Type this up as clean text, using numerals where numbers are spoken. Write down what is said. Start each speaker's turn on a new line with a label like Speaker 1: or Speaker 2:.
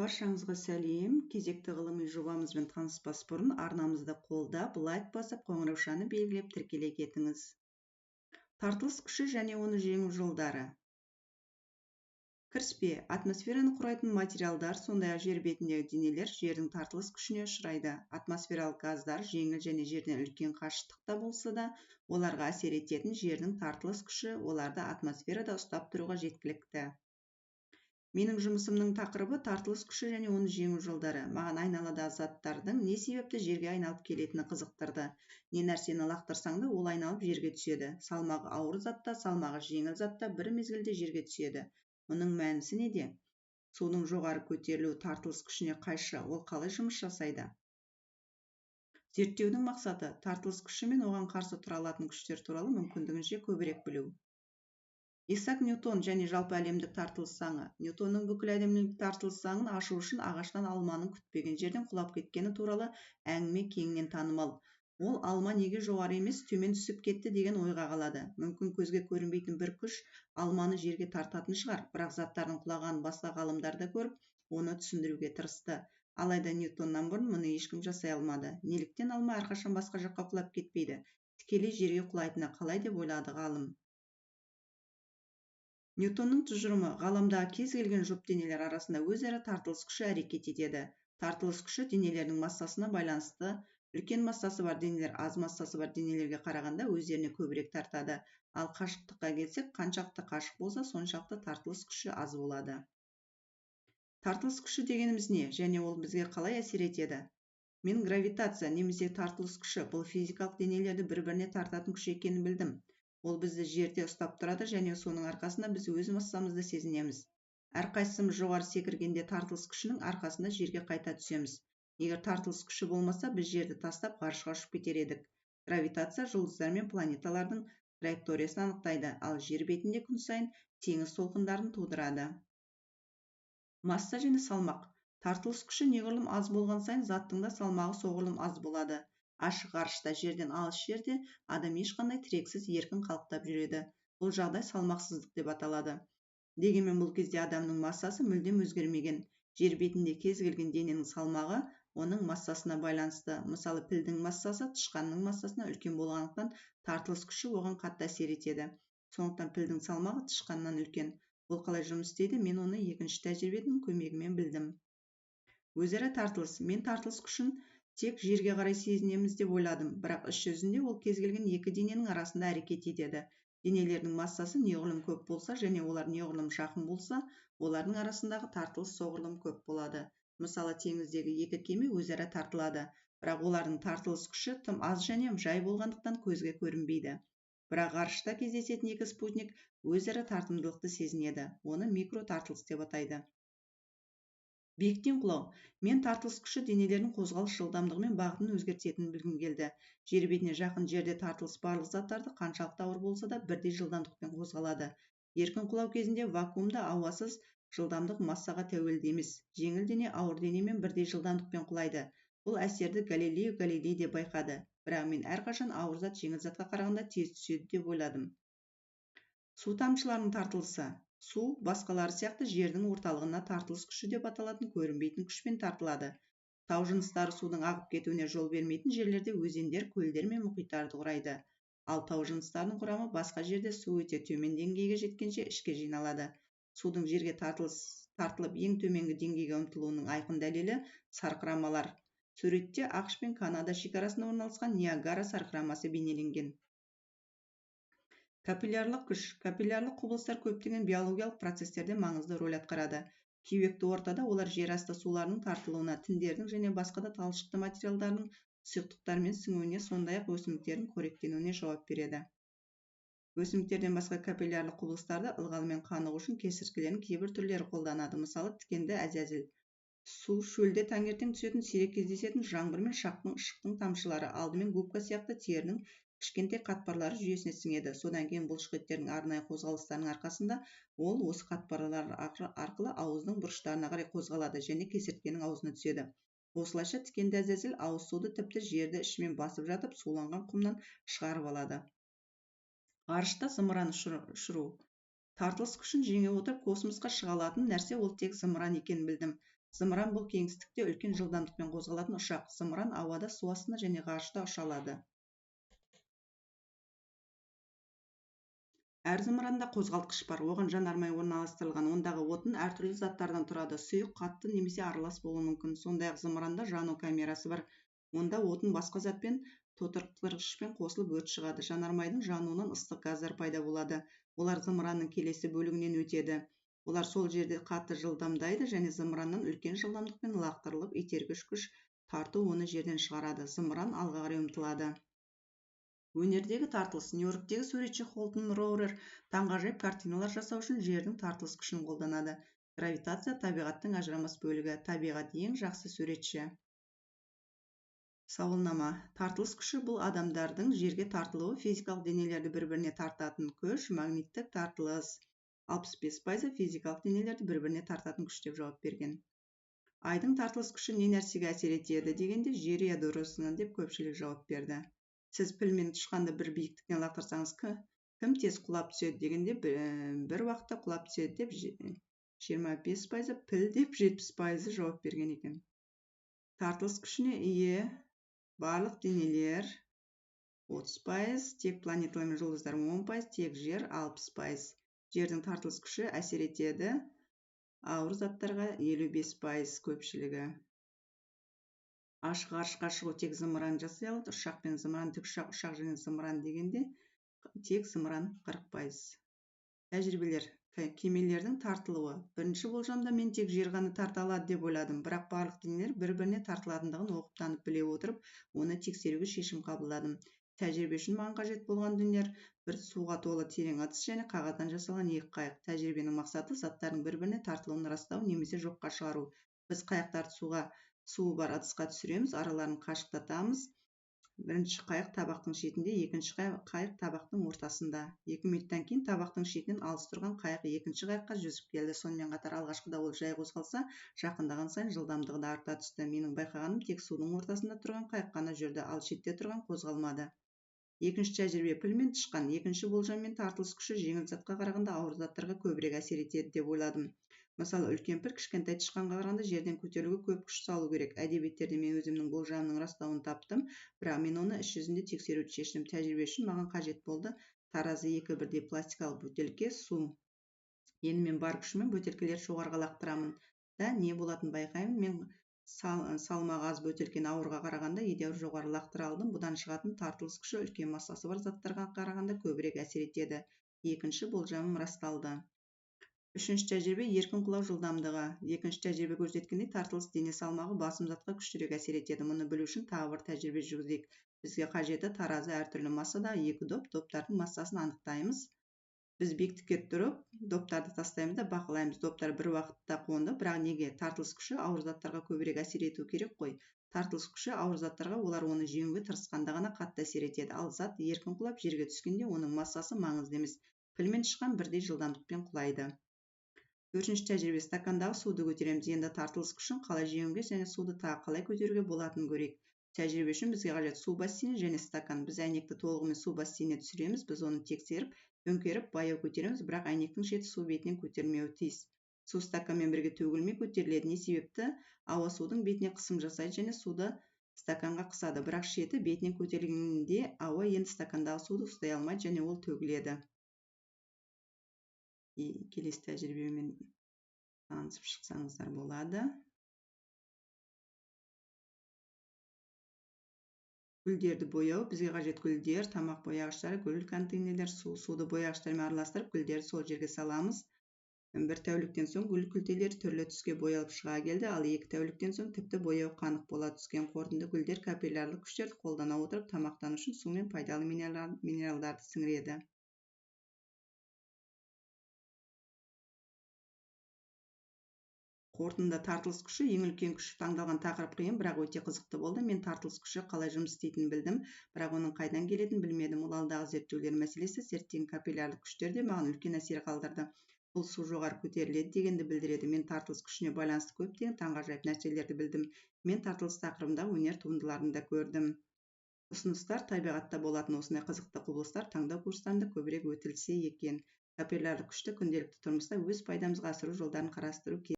Speaker 1: Баршаңызға сәлем. Кезекті ғылыми жобамызбен таныспас бұрын арнамызды қолдап, лайк басып, қоңыраушаны белгілеп тіркеле кетіңіз. Тартылыс күші және оны жеңу жолдары. Кіріспе атмосфераны құрайтын материалдар, сондай-ақ жер бетіндегі денелер жердің тартылыс күшіне ұшырайды. Атмосфералық газдар жеңіл және жерден үлкен қашықтықта болса да, оларға әсер ететін жердің тартылыс күші оларды атмосферада ұстап тұруға жеткілікті. Менің жұмысымның тақырыбы тартылыс күші және оны жеңу жолдары. Маған айналадағы заттардың не себепті жерге айналып келетіні қызықтырды. Не нәрсені лақтырсаң да ол айналып жерге түседі. Салмағы ауыр затта, салмағы жеңіл затта бір мезгілде жерге түседі. Мұның мәнісі неде? Судың жоғары көтерілуі тартылыс күшіне қайшы, ол қалай жұмыс жасайды? Зерттеудің мақсаты тартылыс күші мен оған қарсы тұра алатын күштер туралы мүмкіндігінше көбірек білу. Исаак Ньютон және жалпы әлемдік тартылыс заңы. Ньютонның бүкіл әлемдік тартылыс заңын ашу үшін ағаштан алманың күтпеген жерден құлап кеткені туралы әңгіме кеңінен танымал. Ол алма неге жоғары емес, төмен түсіп кетті деген ойға қалады. Мүмкін көзге көрінбейтін бір күш алманы жерге тартатын шығар, бірақ заттардың құлағанын басқа ғалымдар да көріп, оны түсіндіруге тырысты. Алайда Ньютоннан бұрын мұны ешкім жасай алмады. Неліктен алма әрқашан басқа жаққа құлап кетпейді? Тікелей жерге құлайтыны қалай деп ойлады ғалым. Ньютонның тұжырымы ғаламдағы кез келген жұп денелер арасында өзара тартылыс күші әрекет етеді. Тартылыс күші денелердің массасына байланысты. Үлкен массасы бар денелер аз массасы бар денелерге қарағанда өздеріне көбірек тартады. Ал қашықтыққа келсек, қаншақты қашық болса, соншалықты тартылыс күші аз болады. Тартылыс күші дегеніміз не, және ол бізге қалай әсер етеді? Мен гравитация немесе тартылыс күші бұл физикалық денелерді бір-біріне тартатын күш екенін білдім. Ол бізді жерде ұстап тұрады және соның арқасында біз өз массамызды сезінеміз. Әрқайсымыз жоғары секіргенде тартылыс күшінің арқасында жерге қайта түсеміз. Егер тартылыс күші болмаса, біз жерді тастап ғарышқа ұшып кетер едік. Гравитация жұлдыздар мен планеталардың траекториясын анықтайды, ал жер бетінде күн сайын теңіз толқындарын тудырады. Масса және салмақ. Тартылыс күші неғұрлым аз болған сайын заттың да салмағы соғұрлым аз болады. Ашық ғарышта, жерден алыс жерде адам ешқандай тірексіз еркін қалықтап жүреді. Бұл жағдай салмақсыздық деп аталады. Дегенмен бұл кезде адамның массасы мүлдем өзгермеген. Жер бетінде кез келген дененің салмағы оның массасына байланысты. Мысалы, пілдің массасы тышқанның массасына үлкен болғандықтан тартылыс күші оған қатты әсер етеді. Сондықтан пілдің салмағы тышқаннан үлкен. Бұл қалай жұмыс істейді? Мен оны екінші тәжірибенің көмегімен білдім. Өзара тартылыс. Мен тартылыс күшін тек жерге қарай сезінеміз деп ойладым, бірақ іс жүзінде ол кез келген екі дененің арасында әрекет етеді. Денелердің массасы неғұрлым көп болса және олар неғұрлым жақын болса, олардың арасындағы тартылыс соғұрлым көп болады. Мысалы, теңіздегі екі кеме өзара тартылады, бірақ олардың тартылыс күші тым аз және жай болғандықтан көзге көрінбейді. Бірақ ғарышта кездесетін екі спутник өзара тартымдылықты сезінеді. Оны микротартылыс деп атайды. Биіктен құлау. Мен тартылыс күші денелердің қозғалыс жылдамдығы мен бағытын өзгертетінін білгім келді. Жер бетіне жақын жерде тартылыс барлық заттарды қаншалықты ауыр болса да бірдей жылдамдықпен қозғалады. Еркін құлау кезінде вакуумда ауасыз жылдамдық массаға тәуелді емес. Жеңіл дене ауыр денемен бірдей жылдамдықпен құлайды. Бұл әсерді Галилео Галилей де байқады. Бірақ мен әрқашан ауыр зат жеңіл затқа қарағанда тез түседі деп ойладым. Су тамшыларының тартылысы. Су, басқалары сияқты жердің орталығына тартылыс күші деп аталатын көрінбейтін күшпен тартылады. Тау жыныстары судың ағып кетуіне жол бермейтін жерлерде өзендер, көлдер мен мұхиттарды құрайды. Ал тау жыныстарының құрамы басқа жерде су өте төмен деңгейге жеткенше ішке жиналады. Судың жерге тартылып ең төменгі деңгейге ұмтылуының айқын дәлелі сарқырамалар. Суретте ақш пен Канада шекарасында орналасқан Ниагара сарқырамасы бейнеленген. Капиллярлық күш. Капиллярлық құбылыстар көптеген биологиялық процестерде маңызды рөл атқарады. Кеуекті ортада олар жер асты суларының тартылуына, тіндердің және басқа да талшықты материалдардың сұйықтықтармен сіңуіне, сондай-ақ өсімдіктердің қоректенуіне жауап береді. Өсімдіктерден басқа капиллярлық құбылыстарды ылғал мен қанығу үшін кесірткілердің кейбір түрлері қолданады. Мысалы, тікенді әзәзіл. Су, шөлде таңертең түсетін сирек кездесетін жаңбыр мен шықтың тамшылары алдымен губка сияқты терінің кішкентай қатпарлары жүйесіне сіңеді. Содан кейін бұлшықеттердің арнайы қозғалыстарының арқасында ол осы қатпарлар арқылы ауыздың бұрыштарына қарай қозғалады және кесірткенің аузына түседі. Осылайша тікенді әзәзіл ауыз суды тіпті жерді ішімен басып жатып суланған құмнан шығарып алады. Ғарышта зымыран ұшыру. Тартылыс күшін жеңе отырып космосқа шыға алатын нәрсе ол тек зымыран екенін білдім. Зымыран бұл кеңістікте үлкен жылдамдықпен қозғалатын ұшақ. Зымыран ауада, су астында және ғарышта ұша алады. Әр зымыранда қозғалтқыш бар, оған жанармай орналастырылған. Ондағы отын әртүрлі заттардан тұрады. Сұйық, қатты немесе аралас болуы мүмкін. Сондай-ақ зымыранда жану камерасы бар. Онда отын басқа затпен тотықтырғышпен қосылып өрт шығады. Жанармайдың жануынан ыстық газдар пайда болады. Олар зымыранның келесі бөлігінен өтеді. Олар сол жерде қатты жылдамдайды және зымыраннан үлкен жылдамдықпен лақтырылып, itергіш күш тарту оны жерден шығарады. Зымыран алға қарай ұмтылады. Өнердегі тартылыс. Нью-Йорктегі суретші Холтон Роурер таңғажайып картиналар жасау үшін жердің тартылыс күшін қолданады. Гравитация табиғаттың ажырамас бөлігі. Табиғат ең жақсы суретші. Сауалнама. Тартылыс күші бұл адамдардың жерге тартылуы, физикалық денелерді бір-біріне тартатын күш, магниттік тартылыс. 65% физикалық денелерді бір-біріне тартатын күш деп жауап берген. Айдың тартылыс күші не нәрсеге әсер етеді дегенде, жер ядросына деп көпшілік жауап берді. Сіз пілмен тышқанды бір биіктіктен лақтырсаңыз, кім тез құлап түседі дегенде, бір уақытта құлап түседі деп 25%, піл деп 70% жауап берген екен. Тартылыс күшіне ие барлық денелер 30%, тек планеталар мен жұлдыздар 10%, тек жер 60%. Жердің тартылыс күші әсер етеді ауыр заттарға 55% көпшілігі. Ашық ғарышқа шығу тек зымыран жасай алады. Ұшақ пен зымыран, тікұшақ, ұшақ және зымыран дегенде тек зымыран 40%. Тәжірибелер. Кемелердің тартылуы. Бірінші болжамда мен тек жер ғана тарта алады деп ойладым, бірақ барлық денелер бір-біріне тартылатындығын оқып танып біле отырып, оны тексеруге шешім қабылдадым. Тәжірибе үшін маған қажет болған дүниелер: бір суға толы терең ыдыс және қағаздан жасалған екі қайық. Тәжірибенің мақсаты заттардың бір-біріне тартылуын растау немесе жоққа шығару. Біз қайықтарды суы бар ыдысқа түсіреміз, араларын қашықтатамыз. Бірінші қайық табақтың шетінде, екінші қайық табақтың ортасында. 2 минуттан кейін табақтың шетінен алыс тұрған қайық екінші қайыққа жүзіп келді. Сонымен қатар алғашқыда ол жай қозғалса, жақындаған сайын жылдамдығы да арта түсті. Менің байқағаным, тек судың ортасында тұрған қайық қана жүрді, ал шетте тұрған қозғалмады. Екінші тәжірибе. Піл мен тышқан. Екінші болжаммен тартылыс күші жеңіл затқа қарағанда ауыр заттарға көбірек әсер етеді деп ойладым. Мысалы, үлкен піл кішкентай тышқанға қарағанда жерден көтеруге көп күш салу керек. Әдебиеттерде мен өзімнің болжамының растауын таптым, бірақ мен оны іс жүзінде тексеруді шештім. Тәжірибе үшін маған қажет болды таразы 2 бірдей пластикалық бөтелке су. Енді мен бар күшіммен бөтелкелерді жоғарыға лақтырамын да не болатынын байқаймын. Мен салмағы аз бөтелкені ауырға қарағанда едәуір жоғары лақтыра алдым. Бұдан шығатын тартылыс күші үлкен массасы бар заттарға қарағанда көбірек әсер етеді. Екінші болжамым расталды. Үшінші тәжірибе. Еркін құлау жылдамдығы. Екінші тәжірибе көрсеткендей, тартылыс дене салмағы басым затқа күштірек әсер етеді. Мұны білу үшін тағы бір тәжірибе жүргізейік. Бізге қажеті таразы әртүрлі массадағы екі доптардың массасын анықтаймыз. Біз биіктікке тұрып, доптарды тастаймыз да бақылаймыз. Доптар бір уақытта қонды, бірақ неге? Тартылыс күші ауыр заттарға көбірек әсер ету керек қой. Тартылыс күші ауыр заттарға олар оны жеңуге тырысқанда ғана қатты әсер етеді. Ал зат еркін құлап жерге түскенде оның массасы маңызды емес. Піл мен тышқан бірдей жылдамдықпен құлайды. Төртінші тәжірибе. Стакандағы суды көтереміз. Енді тартылыс күшін қалай жеңуге және суды тағы қалай көтеруге болатынын көрейік. Тәжірибе үшін бізге қажет су бассейні және стакан. Біз әйнекті толығымен су бассейніне түсіреміз. Біз оны тексеріп, төңкеріп, баяу көтереміз, бірақ әйнектің шеті су бетінен көтерілмеуі тиіс. Су стаканмен бірге төгілмей көтеріледі. Не себепті? Ауа судың бетіне қысым жасайды және суды стаканға қысады, бірақ шеті бетінен көтерілгенде ауа енді стакандағы суды ұстай алмайды және ол төгіледі. Келесі тәжірибемен танысып шықсаңыздар болады. Гүлдерді бояу. Бізге қажет гүлдер, тамақ бояғыштары, гүл контейнерлер, суды бояғыштармен араластырып, гүлдерді сол жерге саламыз. Бір тәуліктен соң гүл күлтелері түрлі түске боялып шыға келді, ал 2 тәуліктен соң тіпті бояу қанық бола түскен. Қорытынды гүлдер капиллярлық күштерді қолдана отырып тамақтану үшін су мен пайдалы минералдарды сіңіреді. Қорытынды тартылыс күші ең үлкен күш. Таңдалған тақырып қиын, бірақ өте қызықты болды. Мен тартылыс күші қалай жұмыс істейтінін білдім, бірақ оның қайдан келетінін білмедім. Ол алдағы зерттеулер мәселесі. Зерттеген капиллярлық күштер де маған үлкен әсер қалдырды. Бұл су жоғары көтеріледі дегенді білдіреді. Мен тартылыс күшіне байланысты көптеген таңғажайып нәрселерді білдім. Мен тартылыс тақырыбындағы өнер туындыларын да көрдім. Ұсыныстар: табиғатта болатын осындай қызықты құбылыстар таңдау курстарында көбірек өтілсе екен. Капиллярлық күшті күнделікті тұрмыста өз пайдамызға асыру жолдарын қарастыру керек.